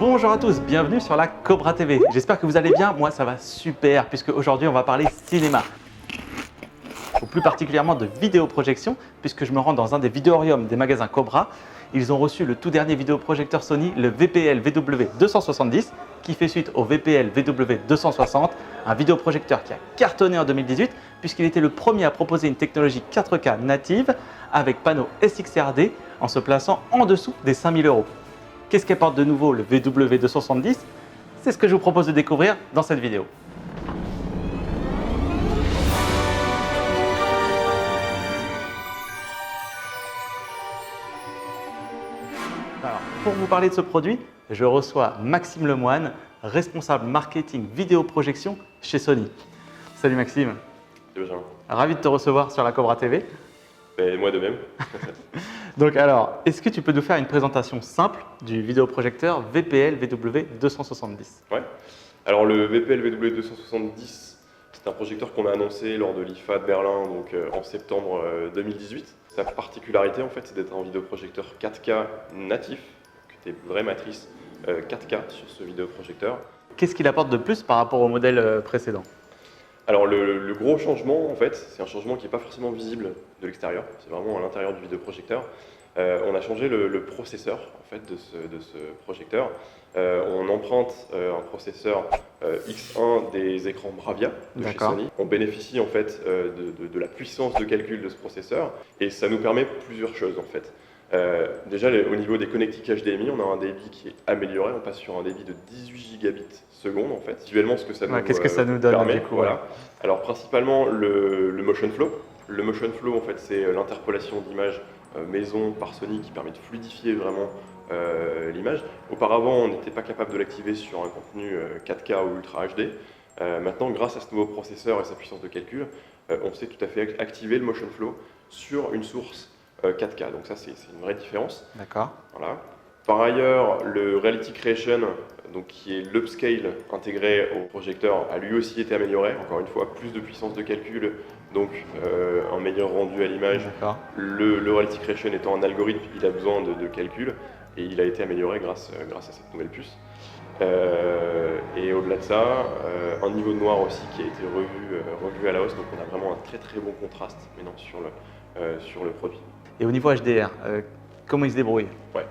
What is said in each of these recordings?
Bonjour à tous, bienvenue sur la Cobra TV. J'espère que vous allez bien, moi ça va super puisque aujourd'hui on va parler cinéma. Ou plus particulièrement de vidéoprojection puisque je me rends dans un des vidéoriums des magasins Cobra. Ils ont reçu le tout dernier vidéoprojecteur Sony, le VPL VW270 qui fait suite au VPL VW260, un vidéoprojecteur qui a cartonné en 2018 puisqu'il était le premier à proposer une technologie 4K native avec panneau SXRD en se plaçant en dessous des 5000 €. Qu'est-ce qu'apporte de nouveau le VW270? C'est ce que je vous propose de découvrir dans cette vidéo. Alors, pour vous parler de ce produit, je reçois Maxime Lemoine, responsable marketing vidéoprojection chez Sony. Salut Maxime. Salut Benjamin. Ravi de te recevoir sur la Cobra TV. Et moi de même. Donc alors, est-ce que tu peux nous faire une présentation simple du vidéoprojecteur VPL VW270? Ouais. Alors le VPL VW270, c'est un projecteur qu'on a annoncé lors de l'IFA de Berlin donc, en septembre 2018. Sa particularité en fait, c'est d'être un vidéoprojecteur 4K natif, donc des vraies matrices 4K sur ce vidéoprojecteur. Qu'est-ce qu'il apporte de plus par rapport au modèle précédent? Alors le gros changement en fait, c'est un changement qui n'est pas forcément visible de l'extérieur, c'est vraiment à l'intérieur du vidéoprojecteur. On a changé le processeur en fait, de ce projecteur. On emprunte un processeur X1 des écrans Bravia de chez Sony. On bénéficie en fait de la puissance de calcul de ce processeur et ça nous permet plusieurs choses en fait. Déjà au niveau des connectiques HDMI, on a un débit qui est amélioré, on passe sur un débit de 18 gigabits seconde en fait. Visuellement, ce que ça nous, qu'est-ce que ça nous donne permet, du coup, voilà. Alors principalement le motion flow. Le motion flow en fait c'est l'interpolation d'images maison par Sony qui permet de fluidifier vraiment l'image. Auparavant, on n'était pas capable de l'activer sur un contenu 4K ou Ultra HD. Maintenant, grâce à ce nouveau processeur et sa puissance de calcul, on sait tout à fait activer le motion flow sur une source 4K. Donc ça, c'est une vraie différence. D'accord. Voilà. Par ailleurs, le Reality Creation, donc qui est l'upscale intégré au projecteur, a lui aussi été amélioré. Encore une fois, plus de puissance de calcul, donc un meilleur rendu à l'image. Le Reality Creation étant un algorithme, il a besoin de calcul et il a été amélioré grâce à cette nouvelle puce. Et au-delà de ça, un niveau de noir aussi qui a été revu à la hausse. Donc on a vraiment un très très bon contraste maintenant sur le produit. Et au niveau HDR, comment il se débrouille? Ouais.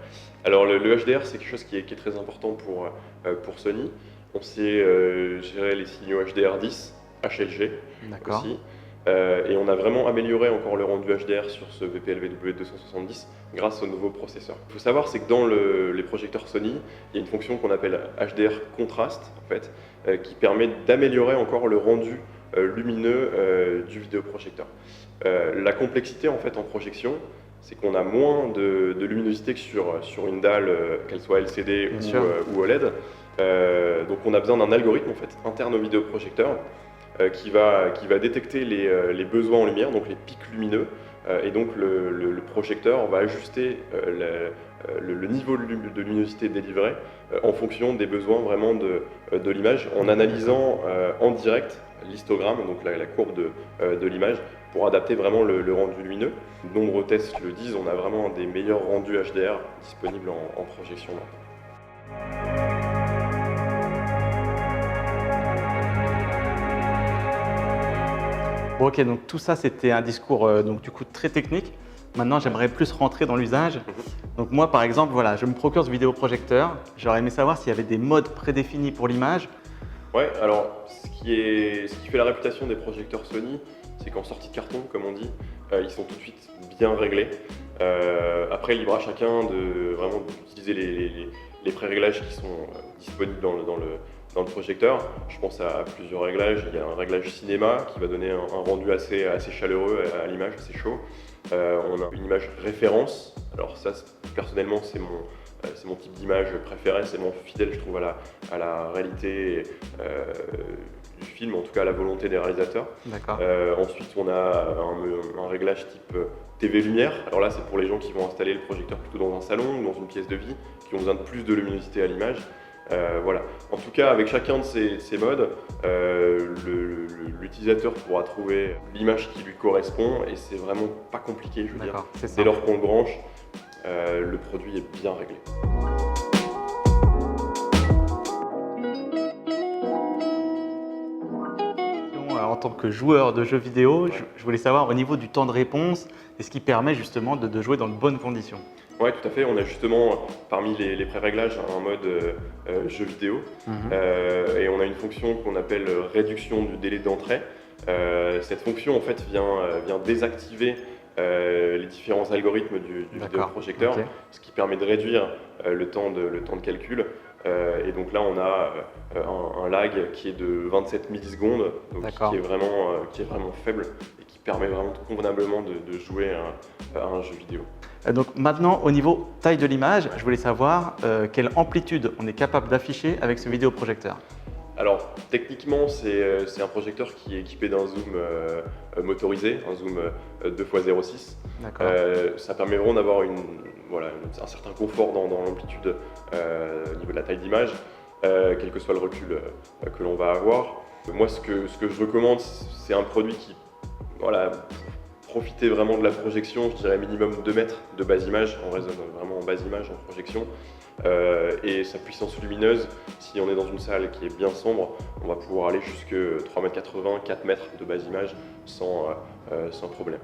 Alors le HDR, c'est quelque chose qui est très important pour Sony. On sait gérer les signaux HDR10, HLG aussi. Et on a vraiment amélioré encore le rendu HDR sur ce VPL VW270 grâce au nouveau processeur. Il faut savoir, c'est que dans les projecteurs Sony, il y a une fonction qu'on appelle HDR contraste en fait, qui permet d'améliorer encore le rendu lumineux du vidéoprojecteur. La complexité en fait en projection, c'est qu'on a moins de luminosité que sur une dalle, qu'elle soit LCD ou OLED. Donc on a besoin d'un algorithme en fait, interne au vidéoprojecteur qui va détecter les besoins en lumière, donc les pics lumineux. Et donc le projecteur va ajuster le niveau de luminosité délivré en fonction des besoins vraiment de l'image, en analysant en direct l'histogramme, donc la courbe de l'image, pour adapter vraiment le rendu lumineux. De nombreux tests le disent, on a vraiment des meilleurs rendus HDR disponibles en projection. Bon, ok, donc tout ça c'était un discours donc, du coup très technique. Maintenant j'aimerais plus rentrer dans l'usage. Donc moi par exemple, voilà, je me procure ce vidéoprojecteur. J'aurais aimé savoir s'il y avait des modes prédéfinis pour l'image. Ouais, alors ce qui fait la réputation des projecteurs Sony, c'est qu'en sortie de carton, comme on dit, ils sont tout de suite bien réglés. Après, libre à chacun de vraiment utiliser les pré-réglages qui sont disponibles dans le projecteur. Je pense à plusieurs réglages. Il y a un réglage cinéma qui va donner un rendu assez chaleureux à l'image, assez chaud. On a une image référence. Alors ça, personnellement, c'est mon type d'image préféré, c'est mon fidèle, je trouve, à la réalité du film, en tout cas à la volonté des réalisateurs. Ensuite, on a un réglage type TV lumière. Alors là, c'est pour les gens qui vont installer le projecteur plutôt dans un salon ou dans une pièce de vie, qui ont besoin de plus de luminosité à l'image. Voilà. En tout cas, avec chacun de ces modes, l'utilisateur pourra trouver l'image qui lui correspond et c'est vraiment pas compliqué, je veux dire. Dès lors qu'on le branche, le produit est bien réglé. tant que joueur de jeux vidéo, Ouais. je voulais savoir au niveau du temps de réponse et ce qui permet justement de jouer dans de bonnes conditions. Oui, tout à fait. On a justement, parmi les pré-réglages, un mode jeu vidéo. Et on a une fonction qu'on appelle réduction du délai d'entrée. Cette fonction, en fait, vient désactiver les différents algorithmes du vidéoprojecteur, ok. ce qui permet de réduire le temps de calcul. Et donc là, on a un lag qui est de 27 millisecondes, donc qui est vraiment faible et qui permet vraiment convenablement de jouer à un jeu vidéo. Donc maintenant, au niveau taille de l'image, je voulais savoir quelle amplitude on est capable d'afficher avec ce vidéoprojecteur. Alors techniquement, c'est un projecteur qui est équipé d'un zoom motorisé, un zoom 2x06. D'accord. Ça permet vraiment d'avoir un certain confort dans l'amplitude au niveau de la taille d'image, quel que soit le recul que l'on va avoir. Moi, ce que je recommande, c'est un produit qui, voilà, pour profiter vraiment de la projection, je dirais minimum 2 mètres de base image, on raisonne vraiment en base image, en projection. Et sa puissance lumineuse, si on est dans une salle qui est bien sombre, on va pouvoir aller jusque 3,80 m, 4 mètres de base image sans problème.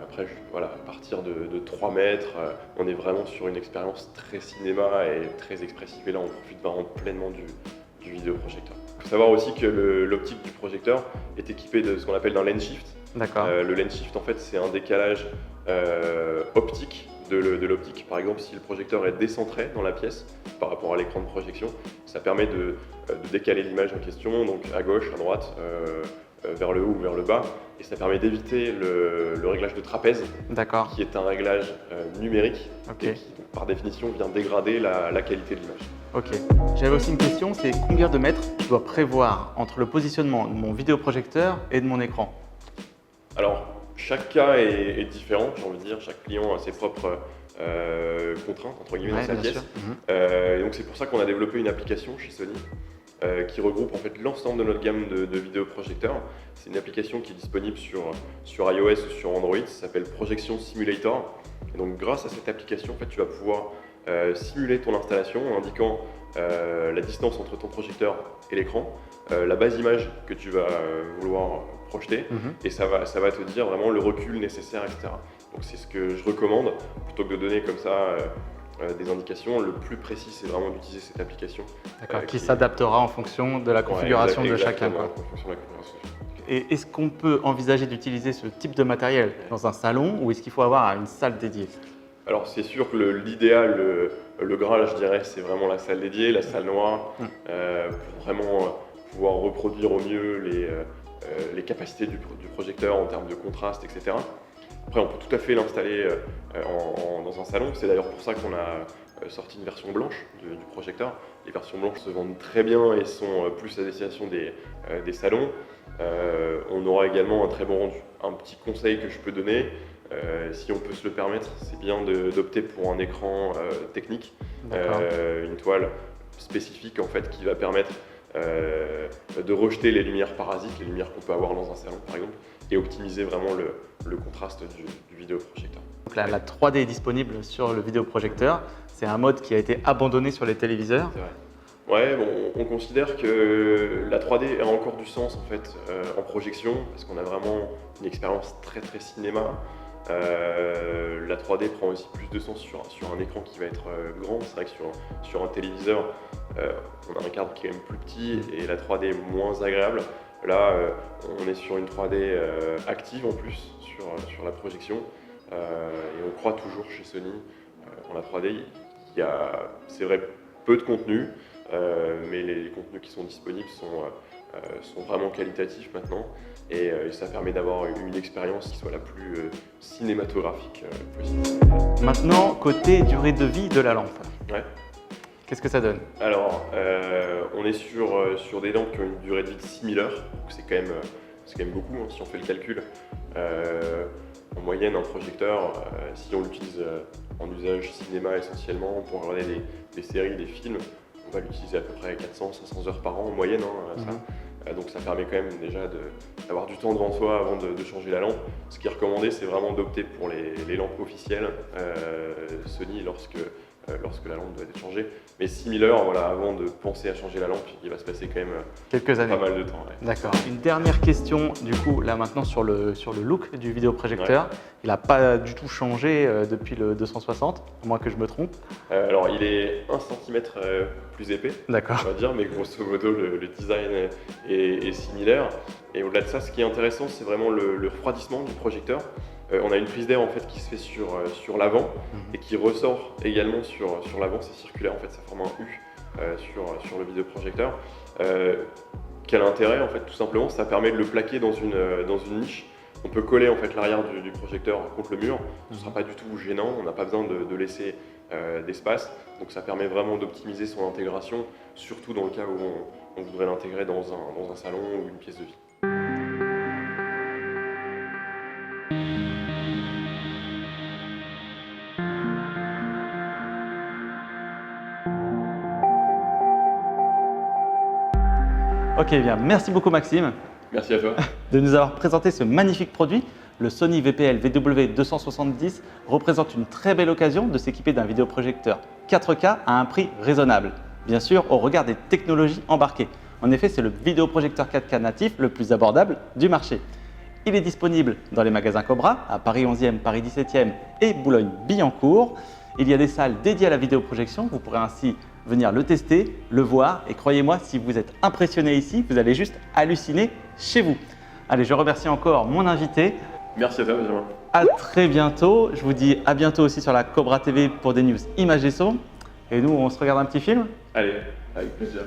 Après, voilà, à partir de 3 mètres, on est vraiment sur une expérience très cinéma et très expressive. Et là, on profite vraiment pleinement du vidéoprojecteur. Il faut savoir aussi que l'optique du projecteur est équipée de ce qu'on appelle d'un lens shift. D'accord. Le lens shift, en fait, c'est un décalage optique de l'optique. Par exemple, si le projecteur est décentré dans la pièce par rapport à l'écran de projection, ça permet de décaler l'image en question, donc à gauche, à droite, vers le haut ou vers le bas, et ça permet d'éviter le réglage de trapèze, qui est un réglage numérique, Okay. et qui, par définition, vient dégrader la qualité de l'image. Ok. J'avais aussi une question, c'est combien de mètres je dois prévoir entre le positionnement de mon vidéoprojecteur et de mon écran? Alors, chaque cas est différent, j'ai envie de dire, chaque client a ses propres contraintes, entre guillemets, dans sa pièce. Et donc c'est pour ça qu'on a développé une application chez Sony qui regroupe en fait l'ensemble de notre gamme de vidéoprojecteurs. C'est une application qui est disponible sur iOS ou sur Android, ça s'appelle Projection Simulator. Et donc grâce à cette application, en fait, tu vas pouvoir simuler ton installation en indiquant la distance entre ton projecteur et l'écran, la base image que tu vas vouloir projeter, et ça va te dire vraiment le recul nécessaire, etc. Donc c'est ce que je recommande, plutôt que de donner comme ça des indications. Le plus précis, c'est vraiment d'utiliser cette application. Qui s'adaptera en fonction de la configuration de chacun. En fonction de la configuration. Et est-ce qu'on peut envisager d'utiliser ce type de matériel dans un salon ou est-ce qu'il faut avoir une salle dédiée? Alors c'est sûr que l'idéal, le Graal, je dirais, c'est vraiment la salle dédiée, la salle noire, pour vraiment pouvoir reproduire au mieux les capacités du projecteur en termes de contraste, etc. Après, on peut tout à fait l'installer dans un salon. C'est d'ailleurs pour ça qu'on a sorti une version blanche du projecteur. Les versions blanches se vendent très bien et sont plus à destination des salons. On aura également un très bon rendu. Un petit conseil que je peux donner, si on peut se le permettre, c'est bien d'opter pour un écran technique, une toile spécifique en fait qui va permettre de rejeter les lumières parasites, les lumières qu'on peut avoir dans un salon par exemple, et optimiser vraiment le contraste du vidéoprojecteur. Donc la 3D est disponible sur le vidéoprojecteur. C'est un mode qui a été abandonné sur les téléviseurs. C'est vrai. Ouais, bon, on considère que la 3D a encore du sens en fait en projection, parce qu'on a vraiment une expérience très très cinéma. La 3D prend aussi plus de sens sur un écran qui va être grand. C'est vrai que sur un téléviseur, on a un cadre qui est quand même plus petit et la 3D est moins agréable. Là, on est sur une 3D active en plus sur la projection, et on croit toujours chez Sony en la 3D. Il y a, c'est vrai, peu de contenu, mais les contenus qui sont disponibles sont vraiment qualitatifs maintenant, et ça permet d'avoir une expérience qui soit la plus cinématographique possible. Maintenant, côté durée de vie de la lampe. Ouais. Qu'est-ce que ça donne? Alors, on est sur des lampes qui ont une durée de vie de 6000 heures, donc c'est quand même beaucoup hein, si on fait le calcul. En moyenne, un projecteur, si on l'utilise en usage cinéma essentiellement, pour regarder des séries, des films, on va l'utiliser à peu près 400-500 heures par an en moyenne. Donc ça permet quand même déjà d'avoir du temps devant soi avant de changer la lampe. Ce qui est recommandé, c'est vraiment d'opter pour les lampes officielles Sony lorsque lorsque la lampe doit être changée. Mais 6000 heures, voilà, avant de penser à changer la lampe, il va se passer quand même quelques années. Pas mal de temps. Ouais. D'accord. Une dernière question, du coup, là maintenant sur le look du vidéoprojecteur. Ouais. Il n'a pas du tout changé depuis le 260, à moins que je me trompe. Alors, il est 1 cm plus épais, on va dire, mais grosso modo, le design est similaire. Et au-delà de ça, ce qui est intéressant, c'est vraiment le refroidissement du projecteur. On a une prise d'air en fait qui se fait sur l'avant et qui ressort également sur l'avant, c'est circulaire en fait, ça forme un U sur le vidéoprojecteur. Quel intérêt en fait? Tout simplement, ça permet de le plaquer dans une niche. On peut coller en fait l'arrière du projecteur contre le mur, ce ne sera pas du tout gênant, on n'a pas besoin de laisser d'espace, donc ça permet vraiment d'optimiser son intégration, surtout dans le cas où on voudrait l'intégrer dans un salon ou une pièce de vie. Ok, bien. Merci beaucoup Maxime. Merci à toi. De nous avoir présenté ce magnifique produit. Le Sony VPL VW270 représente une très belle occasion de s'équiper d'un vidéoprojecteur 4K à un prix raisonnable. Bien sûr, au regard des technologies embarquées. En effet, c'est le vidéoprojecteur 4K natif le plus abordable du marché. Il est disponible dans les magasins Cobra, à Paris 11e, Paris 17e et Boulogne-Billancourt. Il y a des salles dédiées à la vidéoprojection. Vous pourrez ainsi venir le tester, le voir. Et croyez-moi, si vous êtes impressionné ici, vous allez juste halluciner chez vous. Allez, je remercie encore mon invité. Merci à toi, Benjamin. À très bientôt. Je vous dis à bientôt aussi sur la Cobra TV pour des news images et son. Et nous, on se regarde un petit film? Allez, avec plaisir.